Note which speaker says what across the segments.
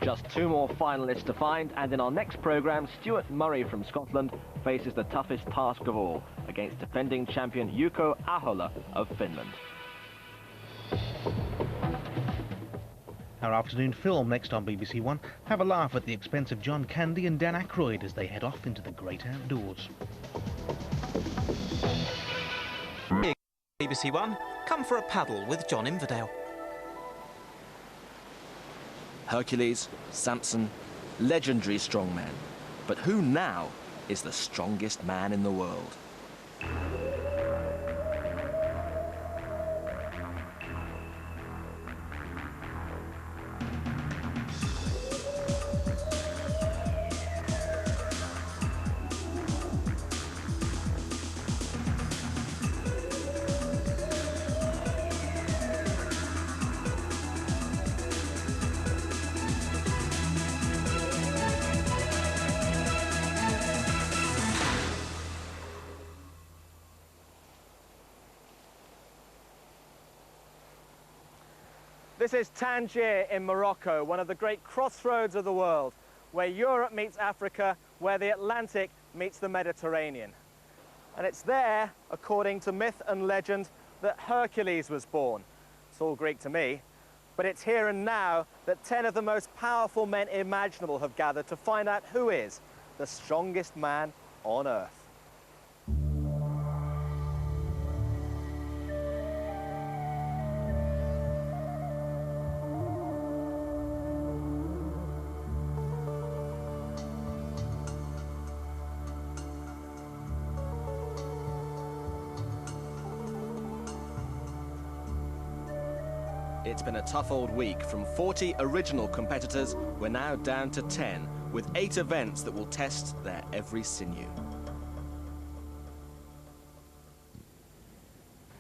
Speaker 1: Just 2 more finalists to find, and in our next programme, Stuart Murray from Scotland faces the toughest task of all against defending champion Jouko Ahola of Finland.
Speaker 2: Our afternoon film next on BBC One. Have a laugh at the expense of John Candy and Dan Aykroyd as they head off into the great outdoors.
Speaker 3: BBC One, come for a paddle with John Inverdale.
Speaker 1: Hercules, Samson, legendary strongmen. But who now is the strongest man in the world?
Speaker 4: This is Tangier in Morocco, one of the great crossroads of the world, where Europe meets Africa, where the Atlantic meets the Mediterranean. And it's there, according to myth and legend, that Hercules was born. It's all Greek to me, but it's here and now that 10 of the most powerful men imaginable have gathered to find out who is the strongest man on Earth.
Speaker 1: It's been a tough old week. From 40 original competitors, we're now down to 10, with 8 events that will test their every sinew.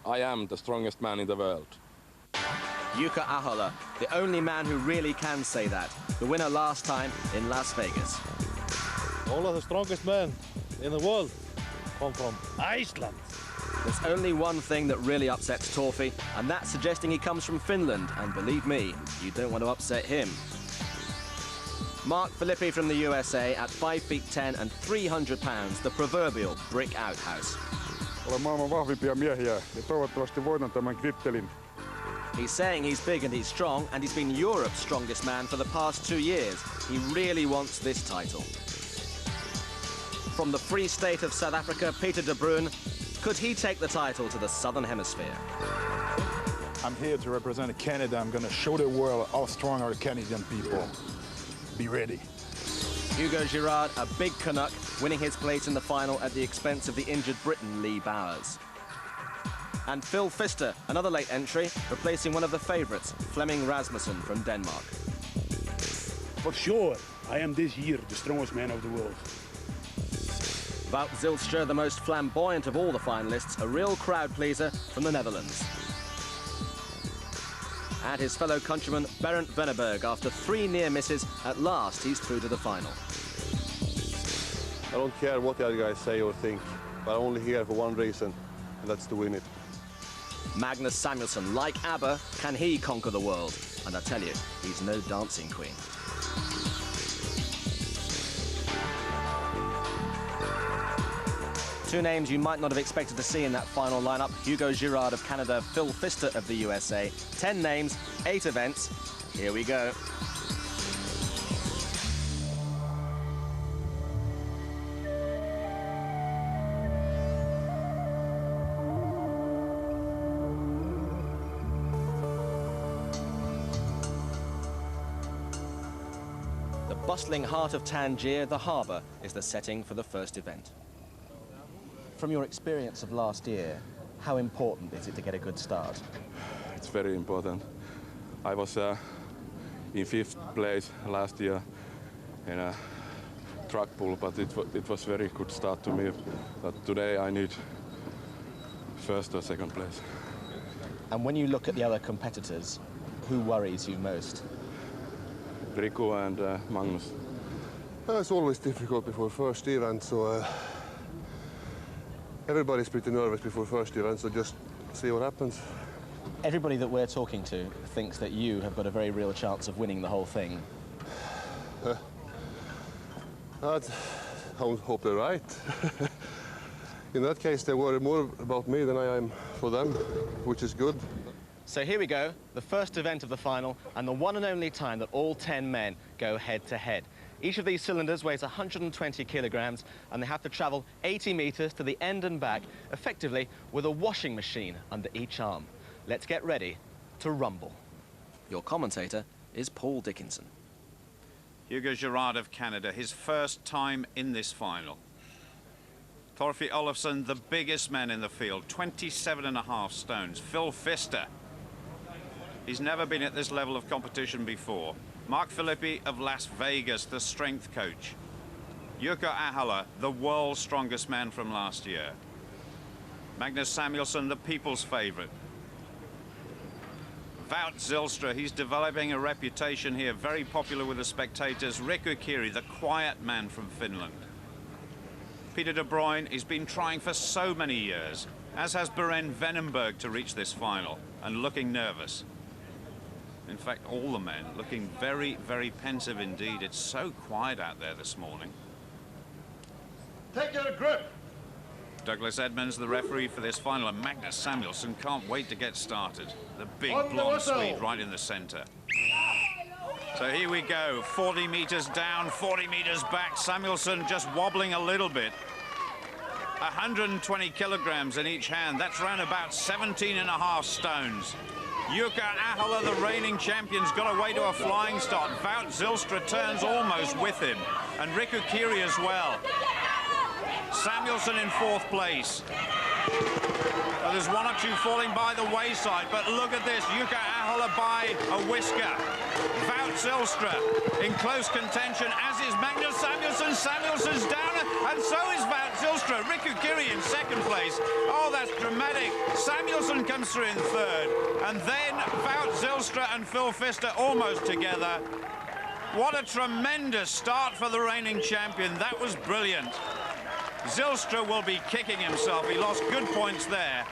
Speaker 5: I am the strongest man in the world.
Speaker 1: Jouko Ahola, the only man who really can say that. The winner last time in Las Vegas.
Speaker 6: All of the strongest men in the world come from Iceland.
Speaker 1: There's only one thing that really upsets Torfi, and that's suggesting he comes from Finland. And believe me, you don't want to upset him. Mark Phillippi from the USA at 5 feet 10 and 300 pounds, the proverbial brick outhouse.
Speaker 5: Olen maailman vahvimpia miehiä ja toivottavasti voitan tämän krippelin.
Speaker 1: He's saying he's big and he's strong, and he's been Europe's strongest man for the past 2 years. He really wants this title. From the Free State of South Africa, Pieter de Bruyn, could he take the title to the Southern Hemisphere?
Speaker 7: I'm here to represent Canada. I'm going to show the world how strong are Canadian people. Be ready.
Speaker 1: Hugo Girard, a big Canuck, winning his place in the final at the expense of the injured Briton Lee Bowers. And Pfister, another late entry, replacing one of the favourites, Flemming Rasmussen from Denmark.
Speaker 8: For sure, I am this year the strongest man of the world.
Speaker 1: Wout Zijlstra, the most flamboyant of all the finalists, a real crowd pleaser from the Netherlands. And his fellow countryman, Berend Veneberg, after 3 near misses, at last he's through to the final.
Speaker 9: I don't care what the other guys say or think, but I'm only here for one reason, and that's to win it.
Speaker 1: Magnus Samuelsson, like ABBA, can he conquer the world? And I tell you, he's no dancing queen. Two names you might not have expected to see in that final lineup: Hugo Girard of Canada, Pfister of the USA. 10 names, 8 events. Here we go. The bustling heart of Tangier, the harbour, is the setting for the first event. From your experience of last year, how important is it to get a good start?
Speaker 5: It's very important. I was in 5th place last year in a truck pull, but it was very good start to me. But today I need 1st or 2nd place.
Speaker 1: And when you look at the other competitors, who worries you most?
Speaker 5: Riku and Magnus.
Speaker 9: It's always difficult before first event, so everybody's pretty nervous before first event, so just see what happens.
Speaker 1: Everybody that we're talking to thinks that you have got a very real chance of winning the whole thing.
Speaker 9: I hope they're right. In that case, they worry more about me than I am for them, which is good.
Speaker 1: So here we go, the first event of the final, and the one and only time that all 10 men go head-to-head. Each of these cylinders weighs 120 kilograms, and they have to travel 80 meters to the end and back, effectively with a washing machine under each arm. Let's get ready to rumble. Your commentator is Paul Dickinson.
Speaker 10: Hugo Girard of Canada, his first time in this final. Torfi Olafsson, the biggest man in the field, 27.5 stones. Phil Pfister, he's never been at this level of competition before. Phillippi of Las Vegas, the strength coach. Jouko Ahola, the world's strongest man from last year. Magnus Samuelsson, the people's favourite. Wout Zijlstra, he's developing a reputation here, very popular with the spectators. Riku Kiri, the quiet man from Finland. Pieter de Bruyn, he's been trying for so many years, as has Berend Veneberg, to reach this final, and looking nervous. In fact, all the men looking very, very pensive indeed. It's so quiet out there this morning.
Speaker 11: Take your grip.
Speaker 10: Douglas Edmonds, the referee for this final, and Magnus Samuelsson can't wait to get started. The big blonde Swede right in the centre. So here we go, 40 meters down, 40 meters back. Samuelsson just wobbling a little bit. 120 kilograms in each hand. That's around about 17.5 stones. Jouko Ahola, the reigning champion's got away to a flying start. Wout Zijlstra turns almost with him, and Riku Kiri as well. Samuelsson in 4th place. Well, there's one or two falling by the wayside, but look at this. Jouko Ahola by a whisker. Wout Zijlstra in close contention, as is Magnus Samuelsson. Samuelsson's down, and so is Wout Zijlstra. Riku Kiri in 2nd place. Oh, that's dramatic. Samuelsson comes through in 3rd, and then Wout Zijlstra and Phil Pfister almost together. What a tremendous start for the reigning champion. That was brilliant. Zijlstra will be kicking himself. He lost good points there.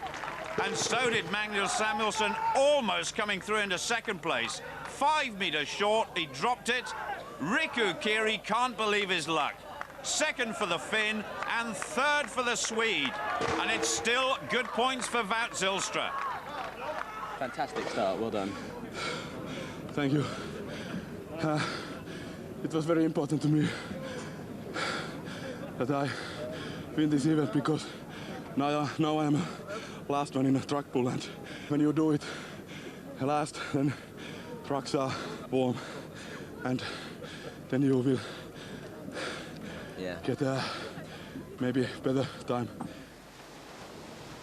Speaker 10: And so did Magnus Samuelsson, almost coming through into 2nd place. 5 meters short, he dropped it. Riku Kiri can't believe his luck. 2nd for the Finn and 3rd for the Swede. And it's still good points for Wout Zijlstra.
Speaker 1: Fantastic start, well done.
Speaker 5: Thank you. It was very important to me that I win this event, because now I am last one in a truck pull, and when you do it last, then trucks are warm, and then you will get maybe better time.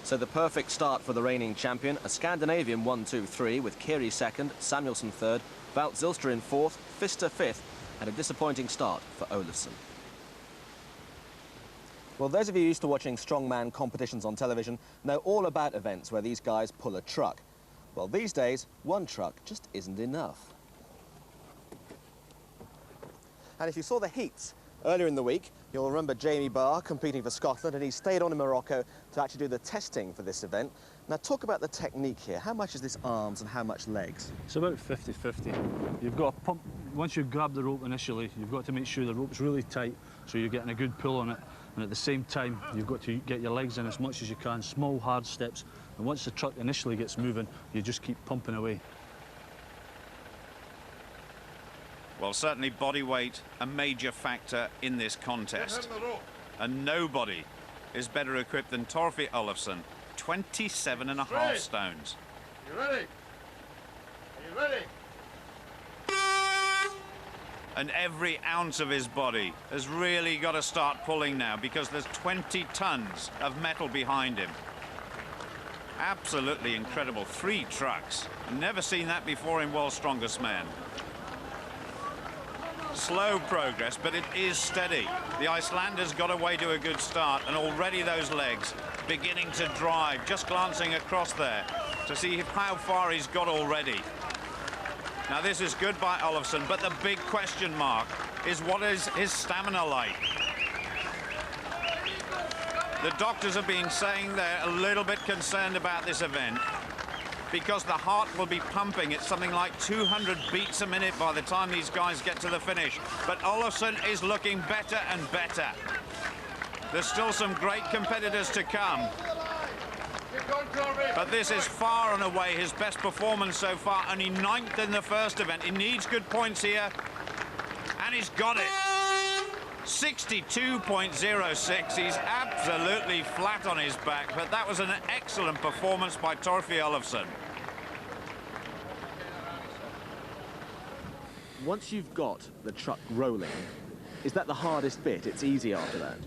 Speaker 1: So the perfect start for the reigning champion, a Scandinavian 1-2-3 with Kiri 2nd, Samuelsson 3rd, Wout Zijlstra in 4th, Pfister 5th, and a disappointing start for Olafsson. Well, those of you used to watching strongman competitions on television know all about events where these guys pull a truck. Well, these days, one truck just isn't enough. And if you saw the heats earlier in the week, you'll remember Jamie Barr competing for Scotland, and he stayed on in Morocco to actually do the testing for this event. Now, talk about the technique here. How much is this arms and how much legs?
Speaker 12: It's about 50-50. You've got to pump, once you grab the rope initially, you've got to make sure the rope's really tight so you're getting a good pull on it. And at the same time, you've got to get your legs in as much as you can, small, hard steps. And once the truck initially gets moving, you just keep pumping away.
Speaker 10: Well, certainly body weight, a major factor in this contest. And nobody is better equipped than Torfi Olafsson, 27.5 stones.
Speaker 11: You ready? Are you ready?
Speaker 10: And every ounce of his body has really got to start pulling now, because there's 20 tons of metal behind him. Absolutely incredible. 3 trucks. Never seen that before in World's Strongest Man. Slow progress, but it is steady. The Icelander's got away to a good start, and already those legs beginning to drive. Just glancing across there to see how far he's got already. Now, this is good by Olafsson, but the big question mark is, what is his stamina like? The doctors have been saying they're a little bit concerned about this event because the heart will be pumping. It's something like 200 beats a minute by the time these guys get to the finish. But Olafsson is looking better and better. There's still some great competitors to come. But this is far and away his best performance so far, only 9th in the first event. He needs good points here, and he's got it. 62.06. He's absolutely flat on his back, but that was an excellent performance by Torfi Olafsson.
Speaker 1: Once you've got the truck rolling, is that the hardest bit? It's easy after that?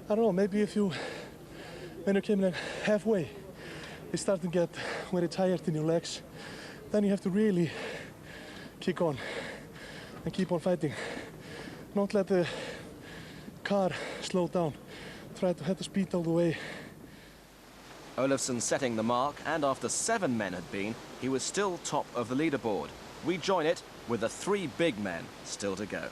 Speaker 13: I don't know, maybe when you came like halfway, you start to get very tired in your legs. Then you have to really kick on and keep on fighting. Not let the car slow down. Try to have the speed all the way.
Speaker 1: Olafsson setting the mark, and after 7 men had been, he was still top of the leaderboard. We join it with the 3 big men still to go.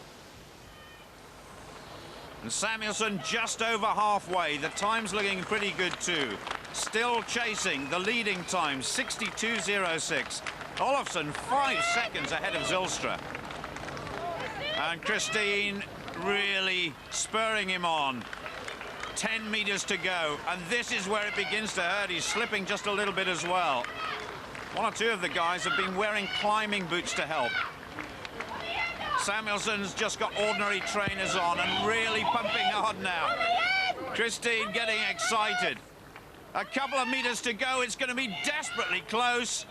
Speaker 10: And Samuelsson just over halfway. The time's looking pretty good too. Still chasing the leading time, 62.06. Olafsson 5 seconds ahead of Zijlstra. And Christine really spurring him on. 10 meters to go, and this is where it begins to hurt. He's slipping just a little bit as well. 1 or 2 of the guys have been wearing climbing boots to help. Samuelsson's just got ordinary trainers on and really pumping hard now. Christine getting excited. A couple of meters to go. It's going to be desperately close.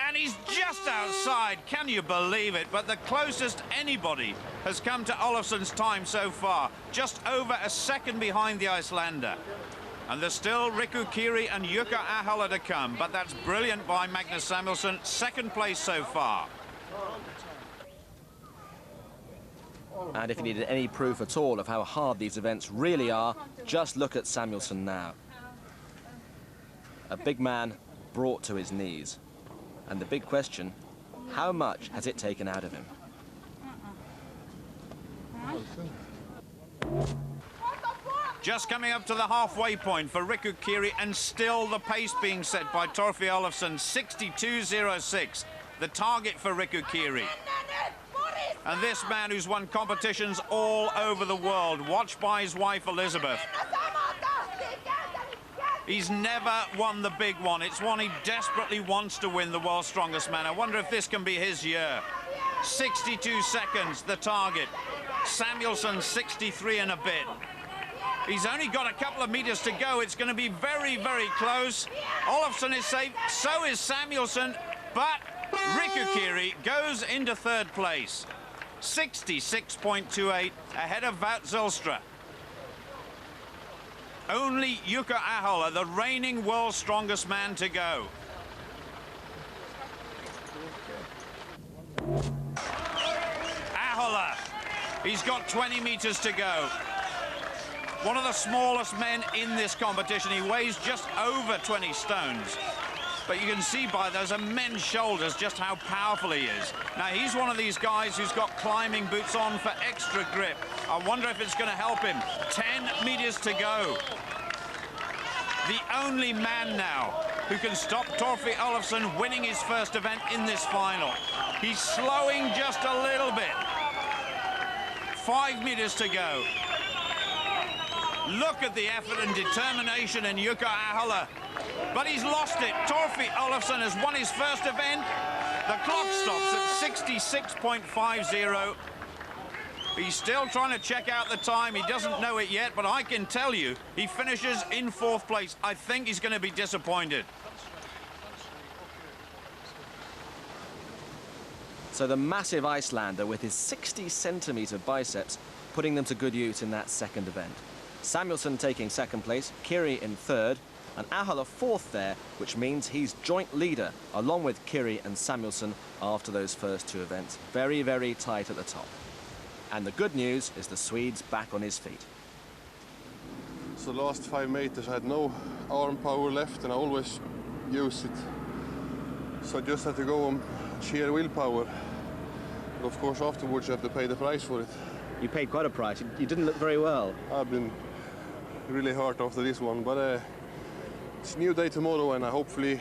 Speaker 10: And he's just outside. Can you believe it? But the closest anybody has come to Olafsson's time so far. Just over a second behind the Icelander. And there's still Riku Kiri and Jouko Ahola to come. But that's brilliant by Magnus Samuelsson. 2nd place so far.
Speaker 1: And if you needed any proof at all of how hard these events really are, just look at Samuelsson now. A big man brought to his knees. And the big question, how much has it taken out of him?
Speaker 10: Just coming up to the halfway point for Riku Kiri, and still the pace being set by Torfi Olafsson, 62.06, the target for Riku Kiri. And this man who's won competitions all over the world, watched by his wife Elizabeth. He's never won the big one. It's one he desperately wants to win, the world's strongest man. I wonder if this can be his year. 62 seconds, the target. Samuelsson, 63 and a bit. He's only got a couple of meters to go. It's going to be very, very close. Olafsson is safe, so is Samuelsson, but Riku Kiri goes into 3rd place. 66.28 ahead of Wout Zijlstra. Only Jouko Ahola, the reigning world's strongest man, to go. Ahola, he's got 20 meters to go. One of the smallest men in this competition. He weighs just over 20 stones. But you can see by those immense shoulders just how powerful he is. Now, he's one of these guys who's got climbing boots on for extra grip. I wonder if it's going to help him. 10 meters to go. The only man now who can stop Torfi Olafsson winning his 1st event in this final. He's slowing just a little bit. 5 meters to go. Look at the effort and determination in Jouko Ahola. But he's lost it. Torfi Olafsson has won his 1st event. The clock stops at 66.50. He's still trying to check out the time. He doesn't know it yet, but I can tell you, he finishes in 4th place. I think he's going to be disappointed.
Speaker 1: So the massive Icelander with his 60-centimetre biceps, putting them to good use in that 2nd event. Samuelsson taking 2nd place, Kiri in 3rd, and Ahola 4th there, which means he's joint leader, along with Kiri and Samuelsson after those first 2 events. Very, very tight at the top. And the good news is the Swede's back on his feet.
Speaker 9: So the last 5 meters I had no arm power left, and I always use it. So I just had to go on sheer willpower. But of course afterwards you have to pay the price for it.
Speaker 1: You paid quite a price. You didn't look very well.
Speaker 9: I've been really hurt after this one, but it's a new day tomorrow, and I hopefully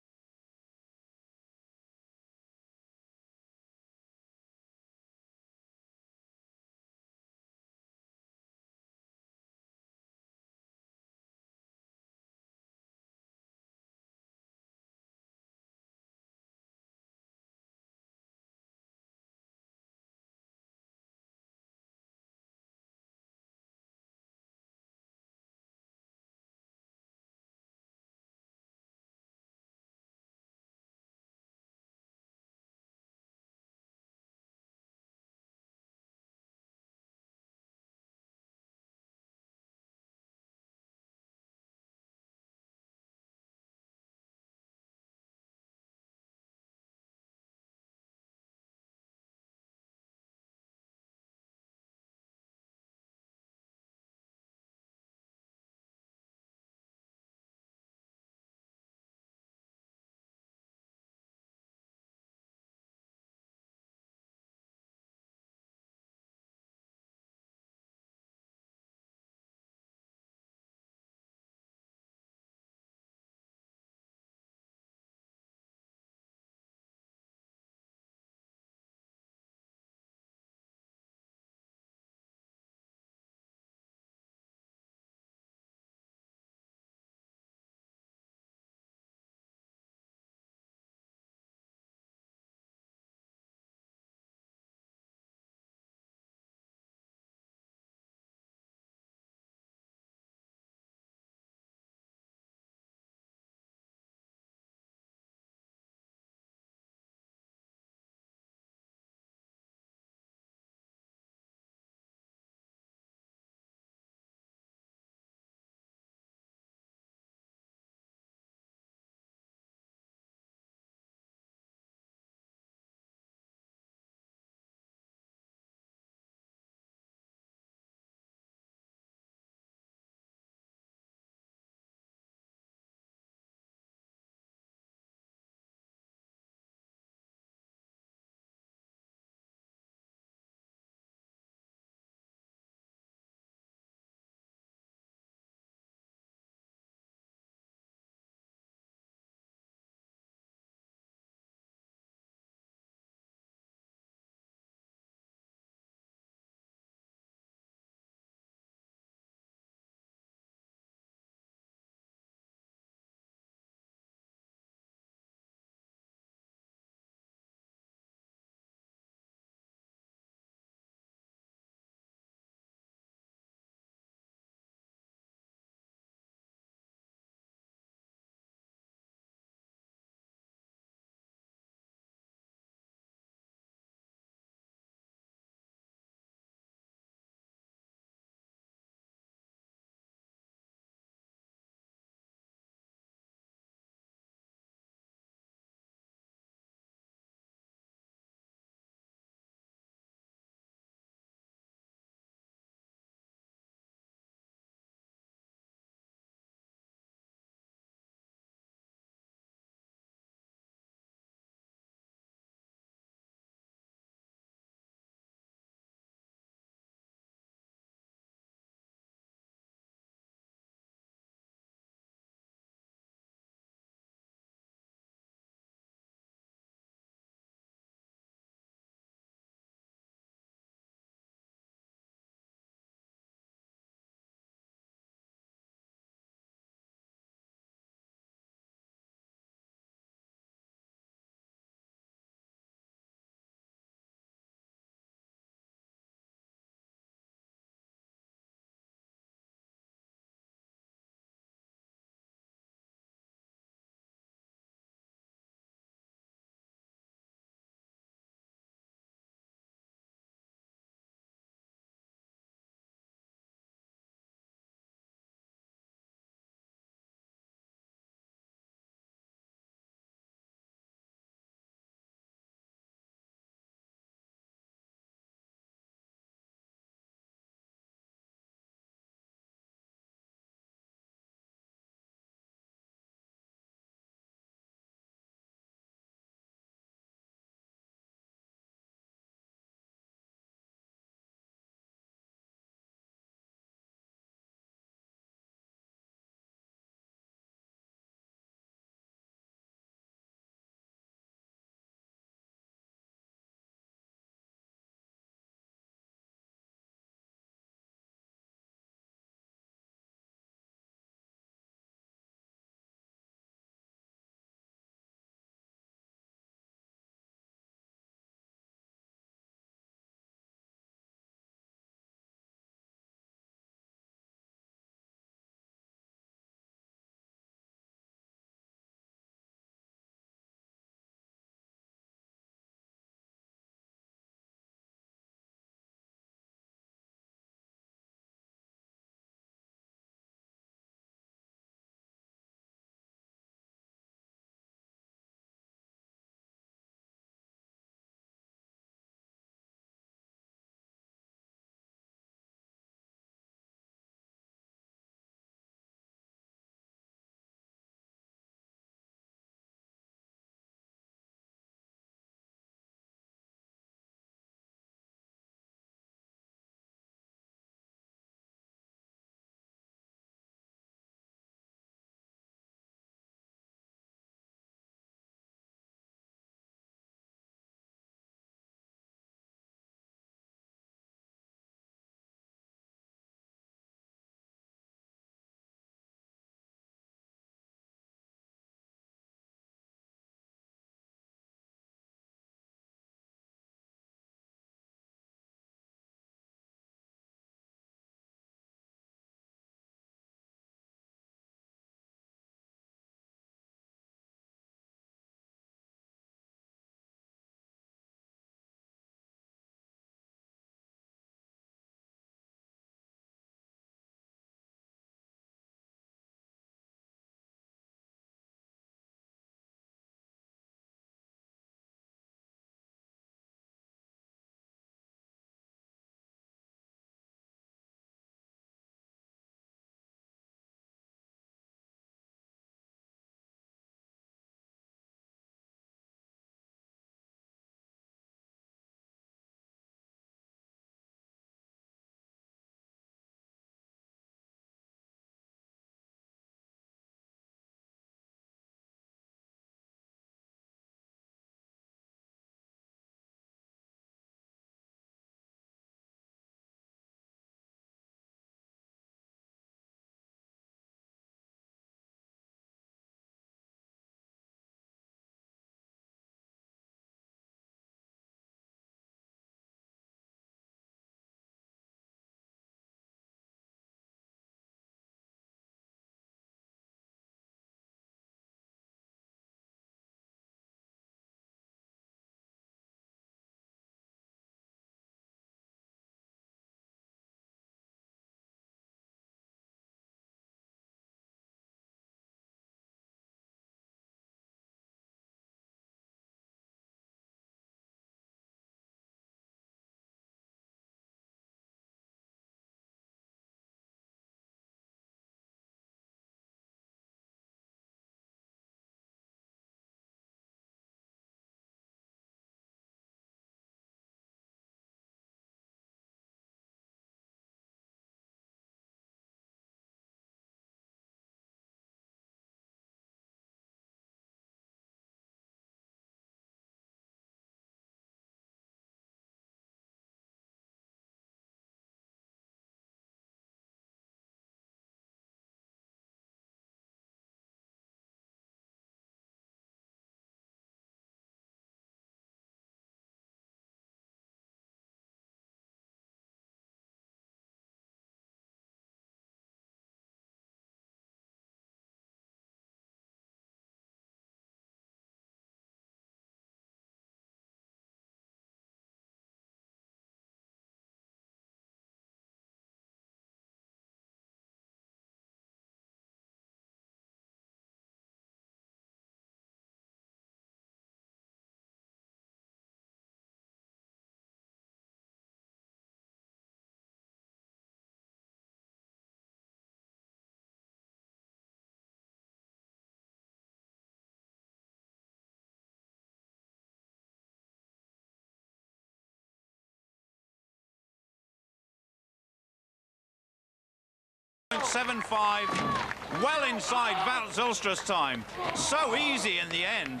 Speaker 10: 1:07.5, well inside Wout Zijlstra's time. So easy in the end.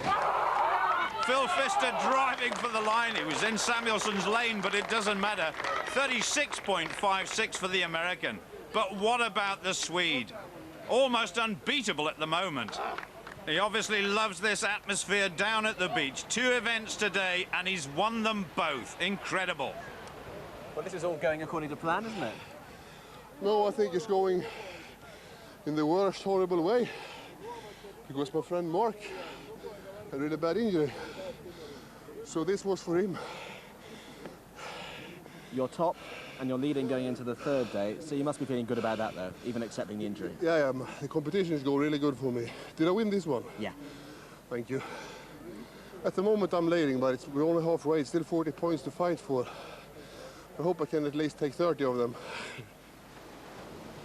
Speaker 10: Phil Pfister driving for the line. It was in Samuelsson's lane, but it doesn't matter. 36.56 for the American. But what about the Swede? Almost unbeatable at the moment. He obviously loves this atmosphere down at the beach. 2 events today, and he's won them both. Incredible.
Speaker 4: Well, this is all going according to plan, isn't it?
Speaker 9: No, I think it's going in the worst horrible way. Because my friend Mark had a really bad injury. So this was for him.
Speaker 1: You're top and you're leading going into the 3rd day, so you must be feeling good about that, though, even accepting the injury.
Speaker 9: Yeah, I am. The competition is going really good for me. Did I win this one?
Speaker 1: Yeah.
Speaker 9: Thank you. At the moment I'm leading, but we're only halfway. It's still 40 points to fight for. I hope I can at least take 30 of them.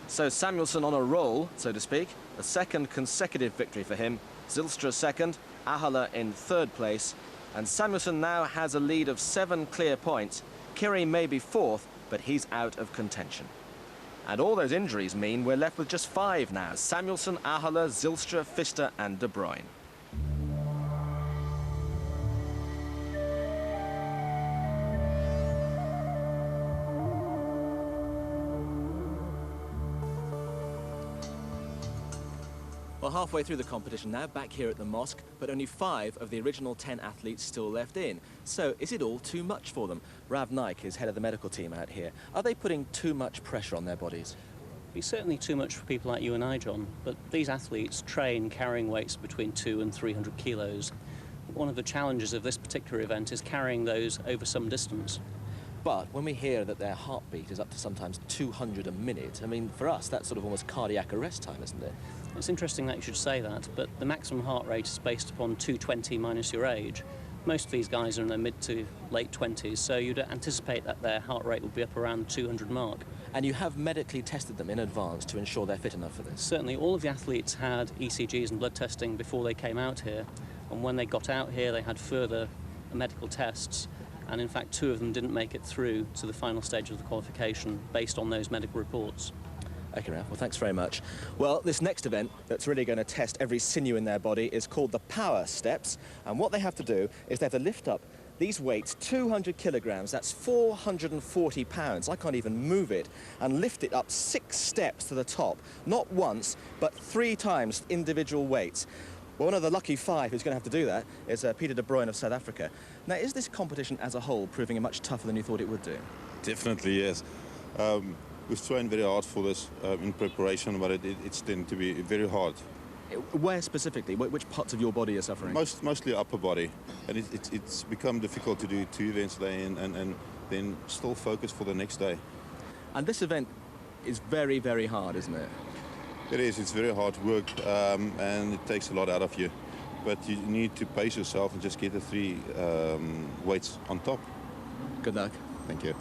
Speaker 1: So Samuelsson on a roll, so to speak. A 2nd consecutive victory for him. Zijlstra 2nd, Ahola in 3rd place. And Samuelsson now has a lead of 7 clear points. Kiri may be 4th, but he's out of contention. And all those injuries mean we're left with just 5 now. Samuelsson, Ahola, Zijlstra, Pfister and de Bruyn. Well, halfway through the competition now, back here at the mosque, but only 5 of the original 10 athletes still left in. So is it all too much for them? Rav Naik is head of the medical team out here. Are they putting too much pressure on their bodies?
Speaker 14: It's certainly too much for people like you and I, John, but these athletes train carrying weights between 200 and 300 kilos. One of the challenges of this particular event is carrying those over some distance.
Speaker 1: But when we hear that their heartbeat is up to sometimes 200 a minute, I mean, for us, that's sort of almost cardiac arrest time, isn't it?
Speaker 14: It's interesting that you should say that, but the maximum heart rate is based upon 220 minus your age. Most of these guys are in their mid to late 20s, so you'd anticipate that their heart rate will be up around the 200 mark.
Speaker 1: And you have medically tested them in advance to ensure they're fit enough for this?
Speaker 14: Certainly, all of the athletes had ECGs and blood testing before they came out here, and when they got out here they had further medical tests, and in fact 2 of them didn't make it through to the final stage of the qualification based on those medical reports.
Speaker 1: OK, Ralph, well, thanks very much. Well, this next event that's really going to test every sinew in their body is called the power steps, and what they have to do is they have to lift up these weights, 200 kilograms, that's 440 pounds, I can't even move it, and lift it up 6 steps to the top, not once, but 3 times individual weights. Well, one of the lucky 5 who's going to have to do that is Pieter de Bruyn of South Africa. Now, is this competition as a whole proving much tougher than you thought it would do?
Speaker 15: Definitely, yes. We've trained very hard for this in preparation, but it's tended to be very hard.
Speaker 1: Where specifically? Which parts of your body are suffering?
Speaker 15: Mostly upper body. And it's become difficult to do 2 events a day and then still focus for the next day.
Speaker 1: And this event is very, very hard, isn't it?
Speaker 15: It is. It's very hard work and it takes a lot out of you. But you need to pace yourself and just get the 3 weights on top.
Speaker 1: Good luck.
Speaker 15: Thank you.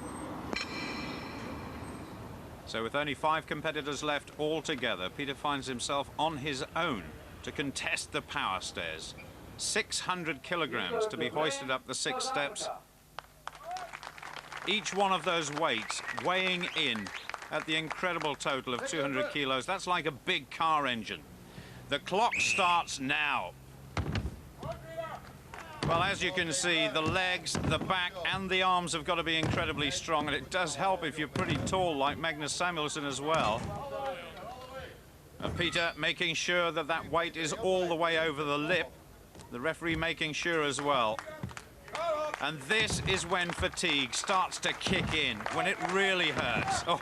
Speaker 10: So with only 5 competitors left altogether, Pieter finds himself on his own to contest the power stairs. 600 kilograms to be hoisted up the 6 steps. Each one of those weights weighing in at the incredible total of 200 kilos. That's like a big car engine. The clock starts now. Well, as you can see, the legs, the back and the arms have got to be incredibly strong, and it does help if you're pretty tall like Magnus Samuelsson as well. And Pieter making sure that that weight is all the way over the lip. The referee making sure as well. And this is when fatigue starts to kick in, when it really hurts. Oh.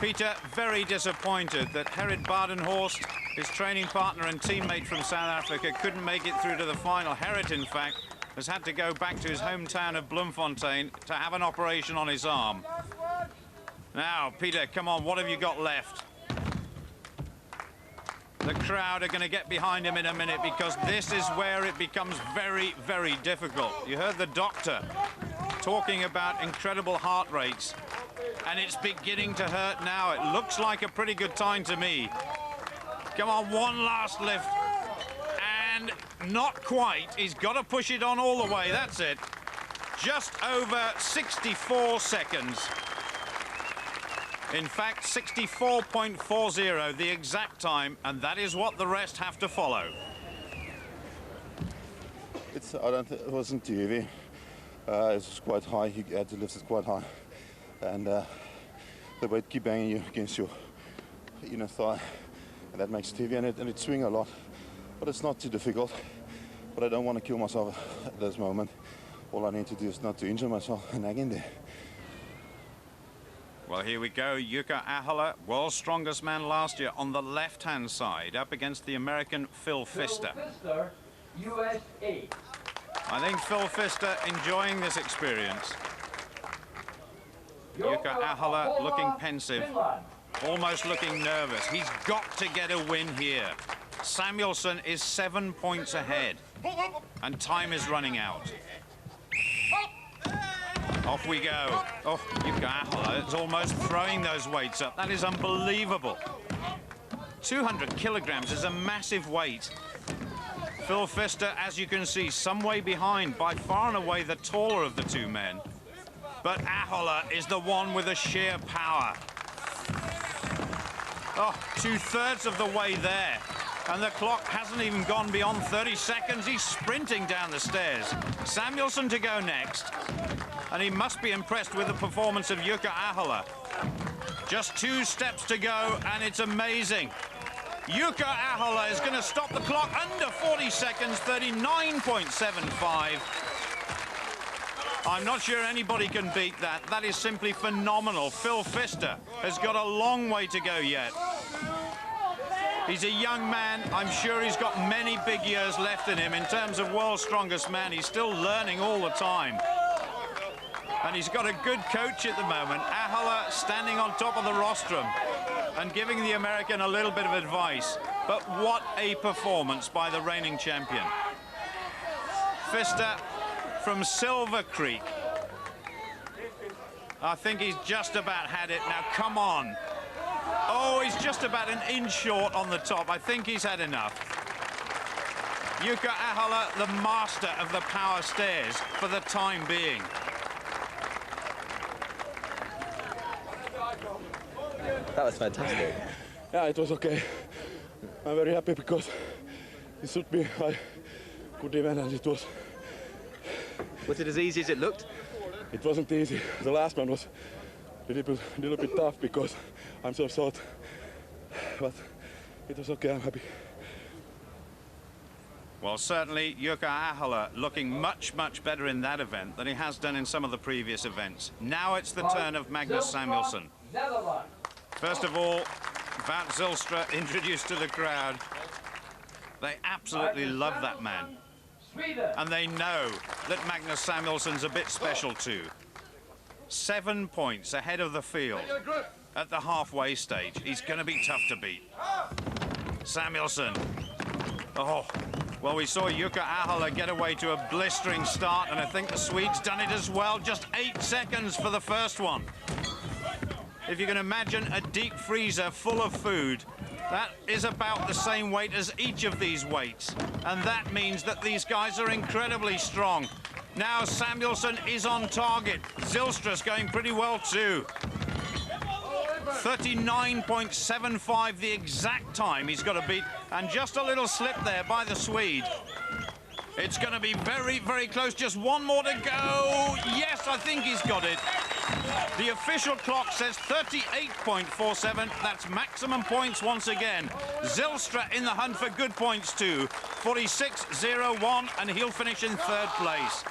Speaker 10: Pieter very disappointed that Gerrit Badenhorst, his training partner and teammate from South Africa, couldn't make it through to the final. Gerrit, in fact, has had to go back to his hometown of Bloemfontein to have an operation on his arm. Now, Pieter, come on, what have you got left? The crowd are going to get behind him in a minute because this is where it becomes very, very difficult. You heard the doctor talking about incredible heart rates, and it's beginning to hurt now. It looks like a pretty good time to me. Come on, one last lift. And not quite. He's got to push it on all the way. That's it. Just over 64 seconds. In fact, 64.40, the exact time, and that is what the rest have to follow.
Speaker 15: It wasn't too heavy. It was quite high. You had to lift it quite high, and the weight keep banging you against your inner thigh, and that makes it heavy, and it swings a lot. But it's not too difficult. But I don't want to kill myself at this moment. All I need to do is not to injure myself and hang in there.
Speaker 10: Well, here we go. Jouko Ahola, world's strongest man last year, on the left-hand side, up against the American Phil Pfister.
Speaker 16: USA.
Speaker 10: I think Phil Pfister enjoying this experience. Jouko Ahola looking pensive, almost looking nervous. He's got to get a win here. Samuelsson is 7 points ahead, and time is running out. Off we go. Oh, Jouko Ahola is almost throwing those weights up. That is unbelievable. 200 kilograms is a massive weight. Phil Pfister, as you can see, some way behind, by far and away the taller of the two men. But Ahola is the one with the sheer power. Oh, 2/3 of the way there. And the clock hasn't even gone beyond 30 seconds. He's sprinting down the stairs. Samuelsson to go next. And he must be impressed with the performance of Jouko Ahola. Just 2 steps to go, and it's amazing. Jouko Ahola is going to stop the clock under 40 seconds, 39.75. I'm not sure anybody can beat that. That is simply phenomenal. Phil Pfister has got a long way to go yet. He's a young man. I'm sure he's got many big years left in him. In terms of world's strongest man, he's still learning all the time. And he's got a good coach at the moment. Ahola standing on top of the rostrum and giving the American a little bit of advice. But what a performance by the reigning champion. Pfister from Silver Creek. I think he's just about had it. Now, come on. Oh, he's just about an inch short on the top. I think he's had enough. Jouko Ahola, the master of the power stairs for the time being.
Speaker 4: That was fantastic.
Speaker 8: Yeah, it was okay. I'm very happy because it should be a good event, and it was.
Speaker 4: Was it as easy as it looked?
Speaker 8: It wasn't easy. The last one was a little bit tough because I'm so short. But it was okay, I'm happy.
Speaker 10: Well, certainly Jouko Ahola looking much, much better in that event than he has done in some of the previous events. Now it's the turn of Magnus Samuelsson. First of all, Wout Zijlstra introduced to the crowd. They absolutely love that man. And they know that Magnus Samuelsson's a bit special too. 7 points ahead of the field at the halfway stage. He's going to be tough to beat. Samuelsson. Oh, well, we saw Jouko Ahola get away to a blistering start, and I think the Swede's done it as well. Just 8 seconds for the first one. If you can imagine a deep freezer full of food, that is about the same weight as each of these weights. And that means that these guys are incredibly strong. Now Samuelsson is on target. Zijlstra's going pretty well too. 39.75, the exact time he's got to beat. And just a little slip there by the Swede. It's going to be very, very close. Just one more to go. Yes, I think he's got it. The official clock says 38.47. That's maximum points once again. Zijlstra in the hunt for good points too. 46.01, and he'll finish in 3rd place.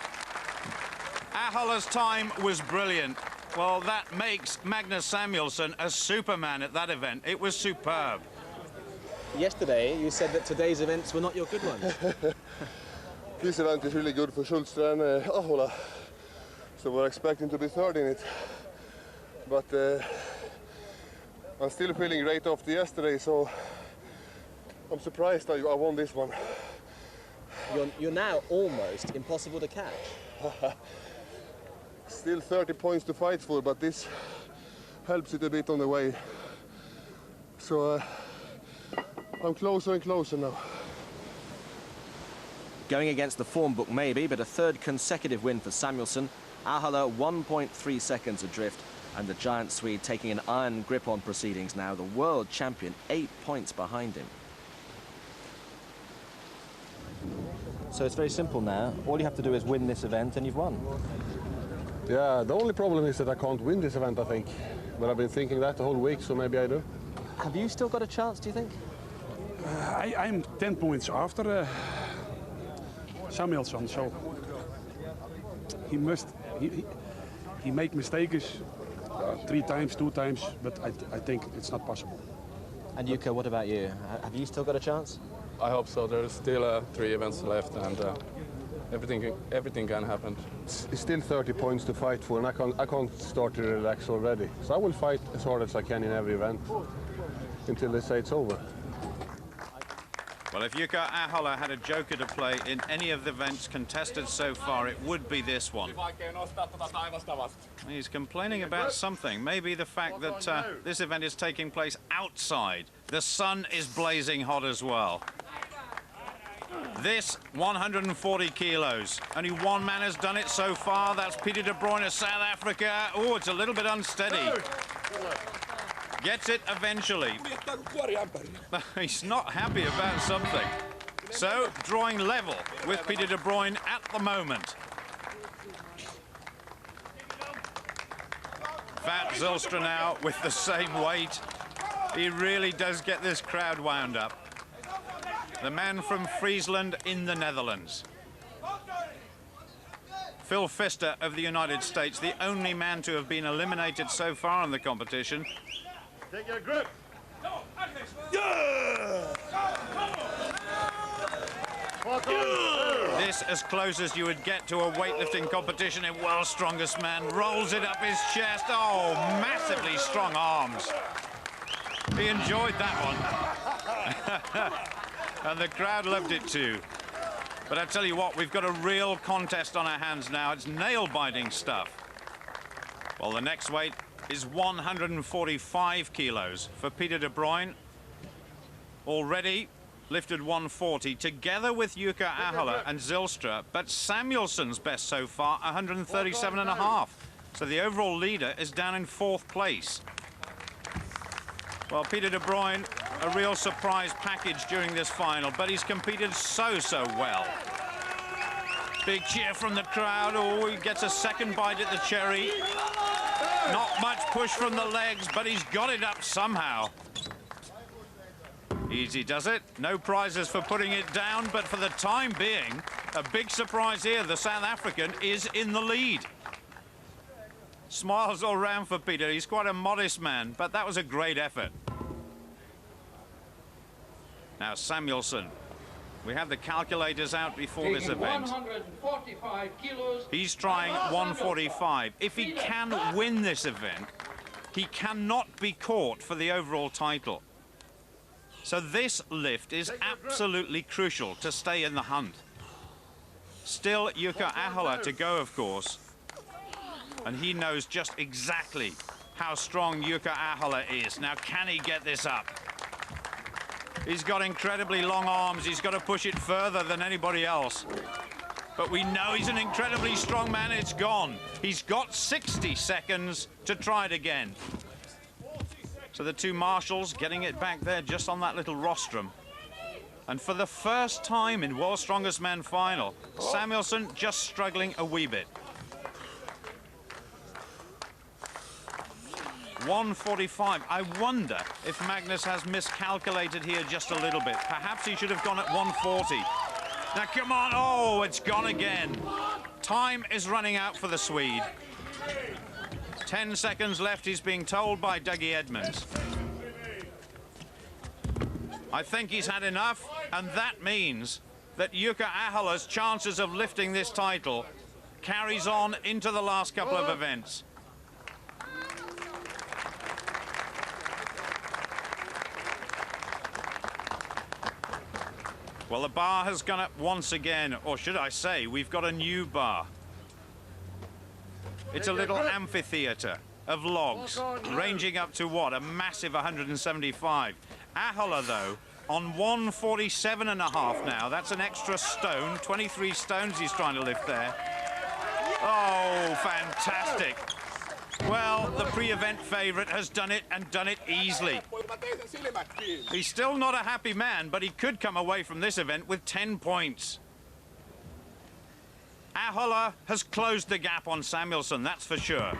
Speaker 10: Ahola's time was brilliant. Well, that makes Magnus Samuelsson a superman at that event. It was superb.
Speaker 4: Yesterday, you said that today's events were not your good ones.
Speaker 9: This event is really good for Zijlstra and Ahola. So we're expecting to be 3rd in it. But I'm still feeling great after yesterday, so I'm surprised I won this one.
Speaker 4: You're now almost impossible to catch.
Speaker 9: Still 30 points to fight for, but this helps it a bit on the way. So I'm closer and closer now.
Speaker 1: Going against the form book maybe, but a 3rd consecutive win for Samuelsson. Ahola 1.3 seconds adrift. And the giant Swede taking an iron grip on proceedings now, the world champion, 8 points behind him. So it's very simple now. All you have to do is win this event and you've won.
Speaker 9: Yeah, the only problem is that I can't win this event, I think. But I've been thinking that the whole week, so maybe I do.
Speaker 1: Have you still got a chance, do you think?
Speaker 17: I'm 10 points after Samuelsson, so he make mistakes 3 times, 2 times, but I think it's not possible.
Speaker 1: And Jouko, what about you? Have you still got a chance?
Speaker 5: I hope so. There's still 3 events left, and everything can happen.
Speaker 9: It's still 30 points to fight for, and I can't start to relax already. So I will fight as hard as I can in every event until they say it's over.
Speaker 10: Well, if Jouko Ahola had a joker to play in any of the events contested so far, it would be this one. He's complaining about something. Maybe the fact that this event is taking place outside. The sun is blazing hot as well. This 140 kilos. Only one man has done it so far. That's Pieter de Bruyn of South Africa. Oh, it's a little bit unsteady. Gets it eventually. He's not happy about something. So, drawing level with Pieter de Bruyn at the moment. Wout Zijlstra now with the same weight. He really does get this crowd wound up. The man from Friesland in the Netherlands. Phil Pfister of the United States, the only man to have been eliminated so far in the competition.
Speaker 11: Take your grip.
Speaker 10: This as close as you would get to a weightlifting competition in World's Strongest Man. Rolls it up his chest. Oh, massively strong arms. He enjoyed that one. And the crowd loved it too. But I tell you what, we've got a real contest on our hands now. It's nail-biting stuff. Well, the next weight is 145 kilos for Pieter de Bruyn. Already lifted 140 together with Jouko Ahola and Zijlstra, but Samuelsson's best so far 137.5. So the overall leader is down in 4th place. Well, Pieter de Bruyn, a real surprise package during this final, but he's competed so well. Big cheer from the crowd. Oh, he gets a second bite at the cherry. Not much push from the legs, but he's got it up somehow. Easy does it. No prizes for putting it down, but for the time being, a big surprise here. The South African is in the lead. Smiles all round for Pieter. He's quite a modest man, but that was a great effort. Now Samuelsson. We have the calculators out before this event.
Speaker 16: 145 kilos.
Speaker 10: He's trying 145. If he can win this event, he cannot be caught for the overall title. So this lift is absolutely crucial to stay in the hunt. Still Jouko Ahola to go, of course. And he knows just exactly how strong Jouko Ahola is. Now, can he get this up? He's got incredibly long arms. He's got to push it further than anybody else. But we know he's an incredibly strong man. It's gone. He's got 60 seconds to try it again. So the two marshals getting it back there just on that little rostrum. And for the first time in World's Strongest Man final, Samuelsson just struggling a wee bit. 145. I wonder if Magnus has miscalculated here just a little bit. Perhaps he should have gone at 140. Now, come on. Oh, it's gone again. Time is running out for the Swede. 10 seconds left, he's being told by Dougie Edmonds. I think he's had enough, and that means that Jouko Ahola's chances of lifting this title carries on into the last couple of events. Well, the bar has gone up once again, or should I say, we've got a new bar. It's a little amphitheatre of logs, ranging up to what? A massive 175. Ahola, though, on 147.5 now. That's an extra stone. 23 stones he's trying to lift there. Oh, fantastic. Well, the pre-event favourite has done it and done it easily. He's still not a happy man, but he could come away from this event with 10 points. Ahola has closed the gap on Samuelsson, that's for sure.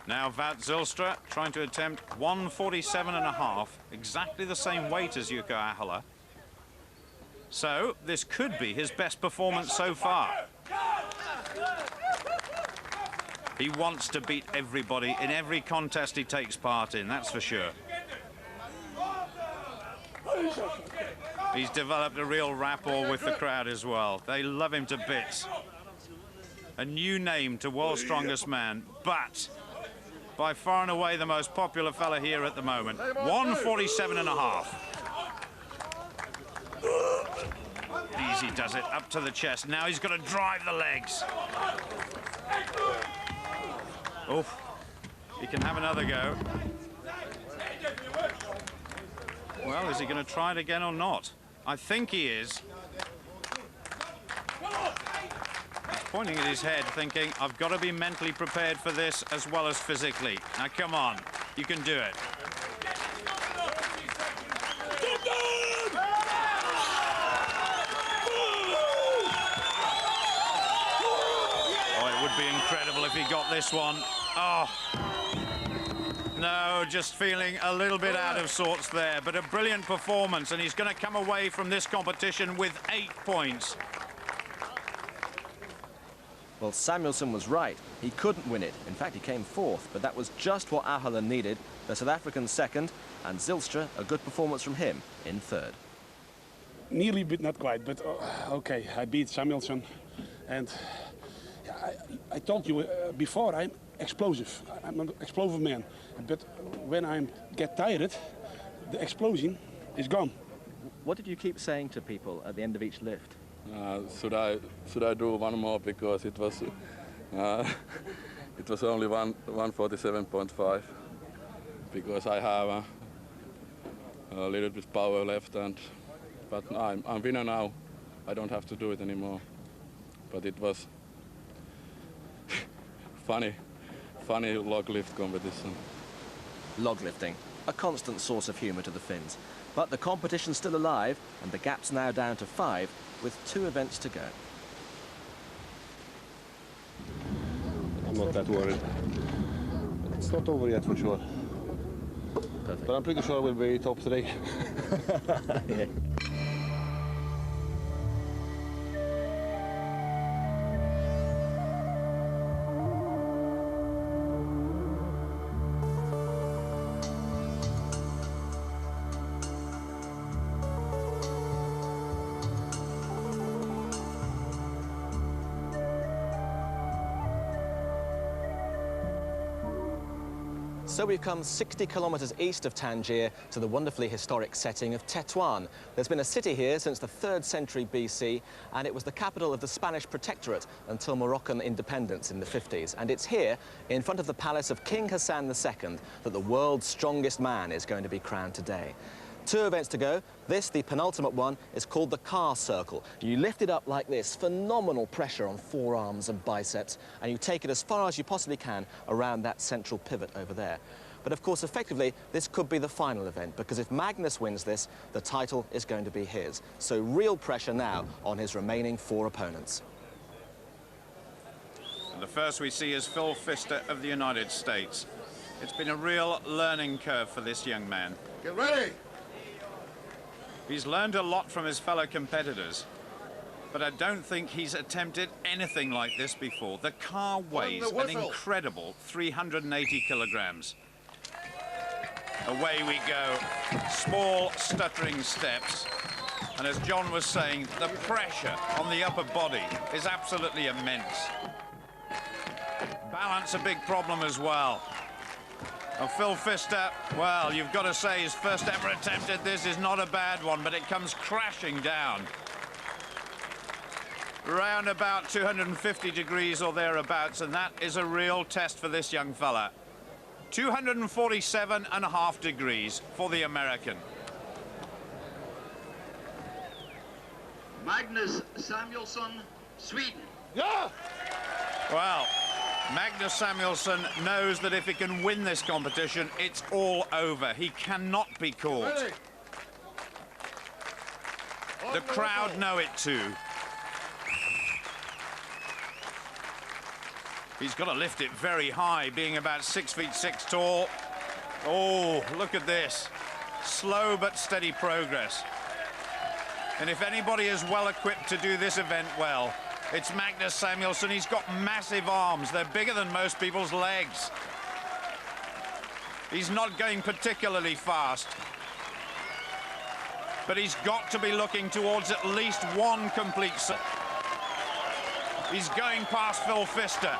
Speaker 10: Now Wout Zijlstra trying to attempt 1:47.5, exactly the same weight as Jouko Ahola. So this could be his best performance so far. He wants to beat everybody in every contest he takes part in, that's for sure. He's developed a real rapport with the crowd as well. They love him to bits. A new name to World's Strongest Man, but by far and away the most popular fella here at the moment. 1:47.5. Easy does it, up to the chest. Now he's got to drive the legs. Oof. He can have another go. Well, is he going to try it again or not? I think he is. He's pointing at his head, thinking, I've got to be mentally prepared for this as well as physically. Now, come on. You can do it. Oh, it would be incredible if he got this one. Oh. No, just feeling a little bit out of sorts there, but a brilliant performance, and he's going to come away from this competition with 8 points.
Speaker 1: Well, Samuelsson was right. He couldn't win it. In fact, he came fourth, but that was just what Ahola needed. The South African second, and Zijlstra, a good performance from him, in third.
Speaker 17: Nearly, but not quite. But okay, I beat Samuelsson, and I told you before, I'm explosive. I'm an explosive man. But when I get tired, the explosion is gone.
Speaker 1: What did you keep saying to people at the end of each lift?
Speaker 5: Should I do one more, because it was only 1:47.5, because I have a little bit power left, but I'm winner now. I don't have to do it anymore. But it was funny log lift competition.
Speaker 1: Log lifting, a constant source of humour to the Finns. But the competition's still alive, and the gap's now down to 5, with 2 events to go.
Speaker 9: I'm not that worried. It's not over yet for sure.
Speaker 1: Perfect.
Speaker 9: But I'm pretty sure we'll be top 3.
Speaker 1: Yeah. So we've come 60 kilometres east of Tangier to the wonderfully historic setting of Tétouan. There's been a city here since the 3rd century BC, and it was the capital of the Spanish protectorate until Moroccan independence in the 50s. And it's here, in front of the palace of King Hassan II, that the world's strongest man is going to be crowned today. 2 events to go. This, the penultimate one, is called the car circle. You lift it up like this, phenomenal pressure on forearms and biceps, and you take it as far as you possibly can around that central pivot over there. But of course, effectively, this could be the final event, because if Magnus wins this, the title is going to be his. So real pressure now on his remaining 4 opponents.
Speaker 10: And the first we see is Phil Pfister of the United States. It's been a real learning curve for this young man.
Speaker 11: Get ready!
Speaker 10: He's learned a lot from his fellow competitors, but I don't think he's attempted anything like this before. The car weighs an incredible 380 kilograms. Away we go. Small, stuttering steps. And as John was saying, the pressure on the upper body is absolutely immense. Balance a big problem as well. Oh, Phil Pfister, well, you've got to say his first ever attempt at this is not a bad one, but it comes crashing down. Round about 250 degrees or thereabouts, and that is a real test for this young fella. 247.5 degrees for the American.
Speaker 16: Magnus Samuelsson, Sweden.
Speaker 11: Yeah!
Speaker 10: Well, Magnus Samuelsson knows that if he can win this competition, it's all over. He cannot be caught.
Speaker 11: Ready.
Speaker 10: The crowd know it too. He's got to lift it very high, being about 6'6" tall. Oh, look at this. Slow but steady progress. And if anybody is well equipped to do this event well, it's Magnus Samuelsson. He's got massive arms. They're bigger than most people's legs. He's not going particularly fast, but he's got to be looking towards at least one complete set. He's going past Phil Pfister.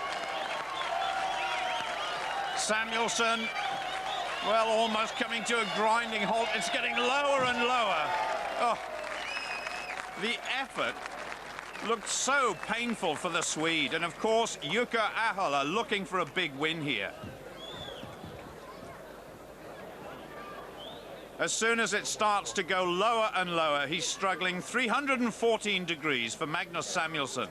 Speaker 10: Samuelsson, well, almost coming to a grinding halt. It's getting lower and lower. Oh, the effort looked so painful for the Swede. And of course, Jouko Ahola looking for a big win here. As soon as it starts to go lower and lower, he's struggling. 314 degrees for Magnus Samuelsson.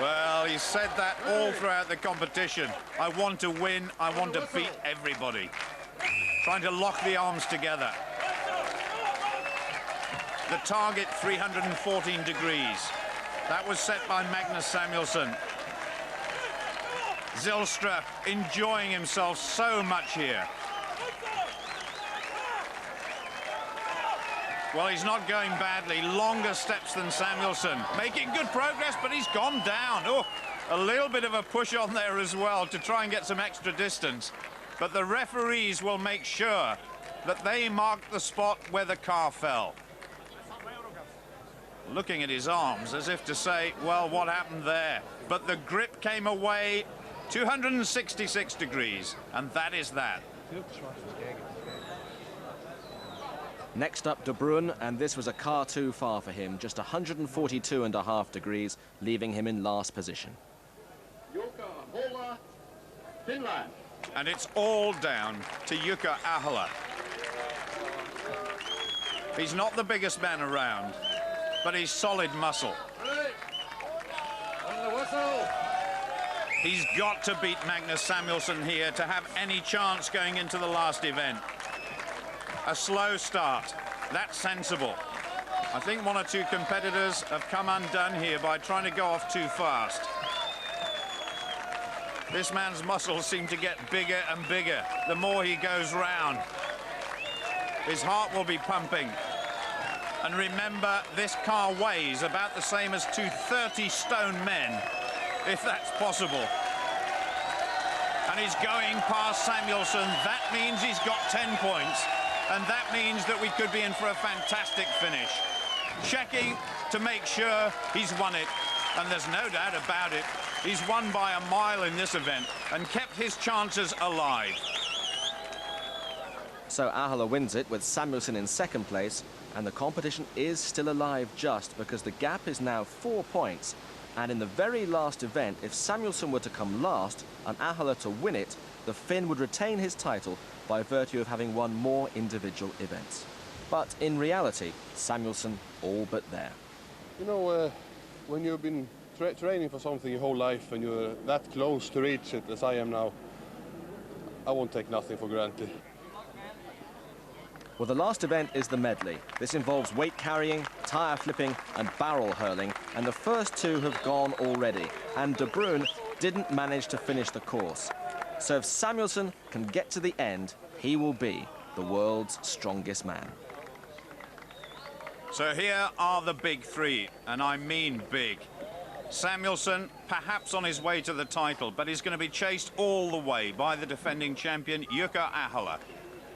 Speaker 10: Well, he said that all throughout the competition. I want to win, I want to beat everybody. Trying to lock the arms together. The target, 314 degrees. That was set by Magnus Samuelsson. Zijlstra enjoying himself so much here. Well, he's not going badly. Longer steps than Samuelsson. Making good progress, but he's gone down. Oh, a little bit of a push on there as well to try and get some extra distance. But the referees will make sure that they mark the spot where the car fell. Looking at his arms as if to say, well, what happened there? But the grip came away 266 degrees, and that is that.
Speaker 1: Next up, de Bruyn, and this was a car too far for him, just 142.5 degrees, leaving him in last position.
Speaker 11: Jouko Ahola, Finland.
Speaker 10: And it's all down to Jouko Ahola. He's not the biggest man around, but he's solid muscle.
Speaker 11: Ready. On the whistle.
Speaker 10: He's got to beat Magnus Samuelsson here to have any chance going into the last event. A slow start, that's sensible. I think one or two competitors have come undone here by trying to go off too fast. This man's muscles seem to get bigger and bigger the more he goes round. His heart will be pumping. And remember, this car weighs about the same as two 30-stone men, if that's possible. And he's going past Samuelsson. That means he's got 10 points. And that means that we could be in for a fantastic finish. Checking to make sure he's won it. And there's no doubt about it. He's won by a mile in this event and kept his chances alive.
Speaker 1: So Ahola wins it with Samuelsson in second place, and the competition is still alive just because the gap is now 4 points. And in the very last event, if Samuelsson were to come last and Ahola to win it, the Finn would retain his title by virtue of having won more individual events. But in reality, Samuelsson all but there.
Speaker 9: You know, when you've been training for something your whole life and you're that close to reach it as I am now, I won't take nothing for granted.
Speaker 1: Well, the last event is the medley. This involves weight carrying, tyre flipping and barrel hurling, and the first two have gone already, and de Bruyn didn't manage to finish the course. So if Samuelsson can get to the end, he will be the world's strongest man.
Speaker 10: So here are the big three, and I mean big. Samuelsson, perhaps on his way to the title, but he's going to be chased all the way by the defending champion, Jouko Ahola.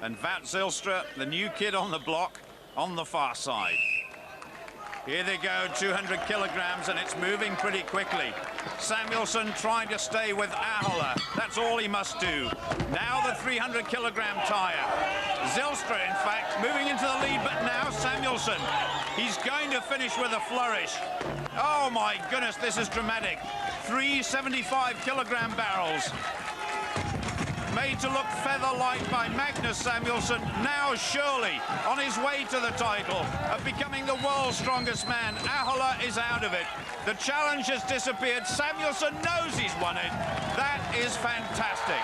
Speaker 10: And Wout Zijlstra, the new kid on the block, on the far side. Here they go, 200 kilograms, and it's moving pretty quickly. Samuelsson trying to stay with Ahola. That's all he must do. Now the 300-kilogram tyre. Zijlstra, in fact, moving into the lead, but now Samuelsson. He's going to finish with a flourish. Oh, my goodness, this is dramatic. 3 75-kilogram barrels. made to look feather-light by Magnus Samuelsson, now surely on his way to the title of becoming the world's strongest man. Ahola is out of it. The challenge has disappeared. Samuelsson knows he's won it. That is fantastic.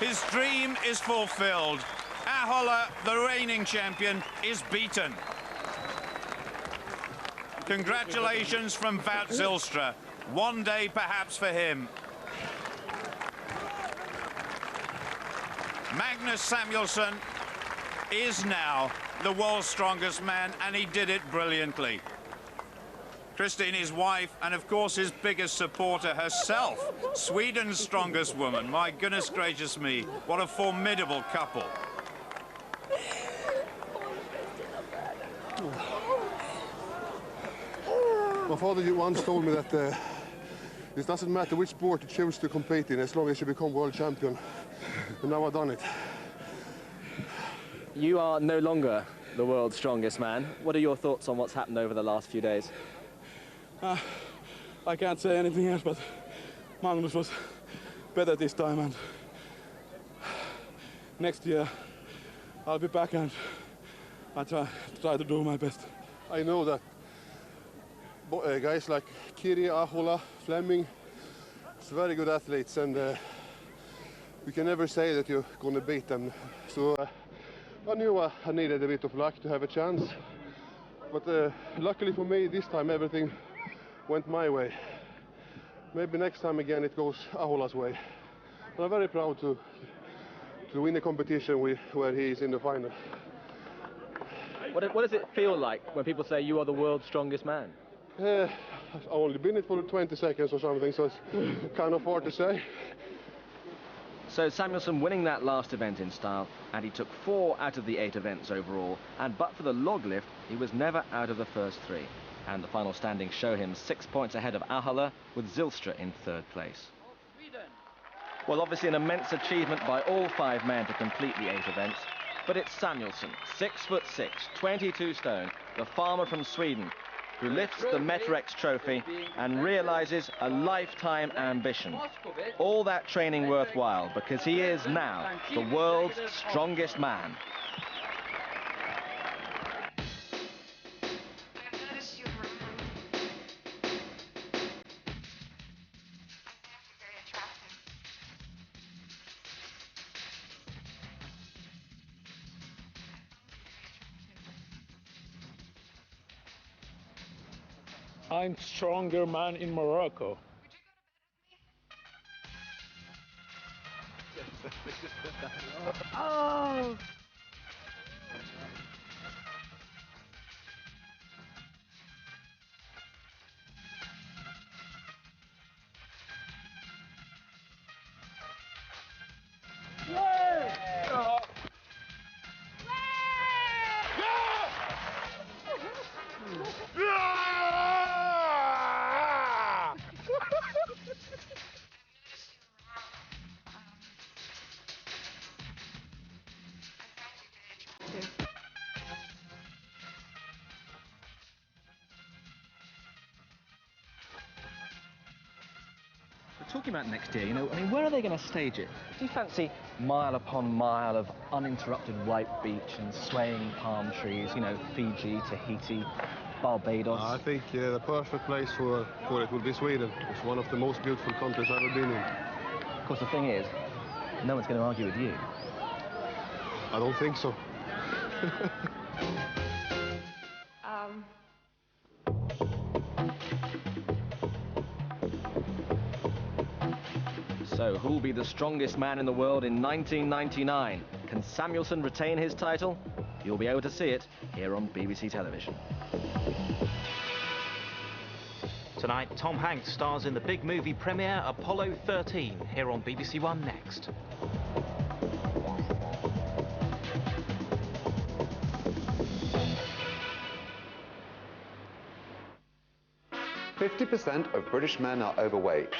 Speaker 10: His dream is fulfilled. Ahola, the reigning champion, is beaten. Congratulations from Wout Zijlstra. One day perhaps for him. Magnus Samuelsson is now the world's strongest man, and he did it brilliantly. Christine, his wife, and of course his biggest supporter herself, Sweden's strongest woman. My goodness gracious me, what a formidable couple.
Speaker 9: My father once told me that it doesn't matter which sport you choose to compete in as long as you become world champion. And now I've done it.
Speaker 4: You are no longer the world's strongest man. What are your thoughts on what's happened over the last few days?
Speaker 8: I can't say anything else, but Magnus was better this time, and next year I'll be back and I'll try to do my best.
Speaker 9: I know that guys like Kiri, Ahola, Fleming, it's very good athletes, and you can never say that you're going to beat them. So I knew I needed a bit of luck to have a chance, but luckily for me this time everything went my way. Maybe next time again it goes Ahola's way. And I'm very proud to win a competition where he is in the final.
Speaker 4: What does it feel like when people say you are the world's strongest man?
Speaker 9: I've only been it for 20 seconds or something, so it's kind of hard to say.
Speaker 1: So Samuelsson winning that last event in style, and he took 4 out of the 8 events overall, and but for the log lift, he was never out of the first 3. And the final standings show him 6 points ahead of Ahola, with Zijlstra in 3rd place. Well, obviously an immense achievement by all 5 men to complete the 8 events, but it's Samuelsson, 6'6", 22 stone, the farmer from Sweden, who lifts the Metrex trophy and realizes a lifetime ambition. All that training worthwhile, because he is now the world's strongest man.
Speaker 18: I'm stronger man in Morocco.
Speaker 4: Oh!
Speaker 1: Talking about next year, you know, I mean, where are they going to stage it? Do you fancy mile upon mile of uninterrupted white beach and swaying palm trees, you know, Fiji, Tahiti, Barbados?
Speaker 9: I think the perfect place for it would be Sweden. It's one of the most beautiful countries I've ever been in.
Speaker 1: Of course, the thing is, no one's going to argue with you.
Speaker 9: I don't think so.
Speaker 1: So, who'll be the strongest man in the world in 1999? Can Samuelsson retain his title? You'll be able to see it here on BBC Television.
Speaker 3: Tonight, Tom Hanks stars in the big movie premiere Apollo 13, here on BBC One next.
Speaker 19: % of British men are overweight.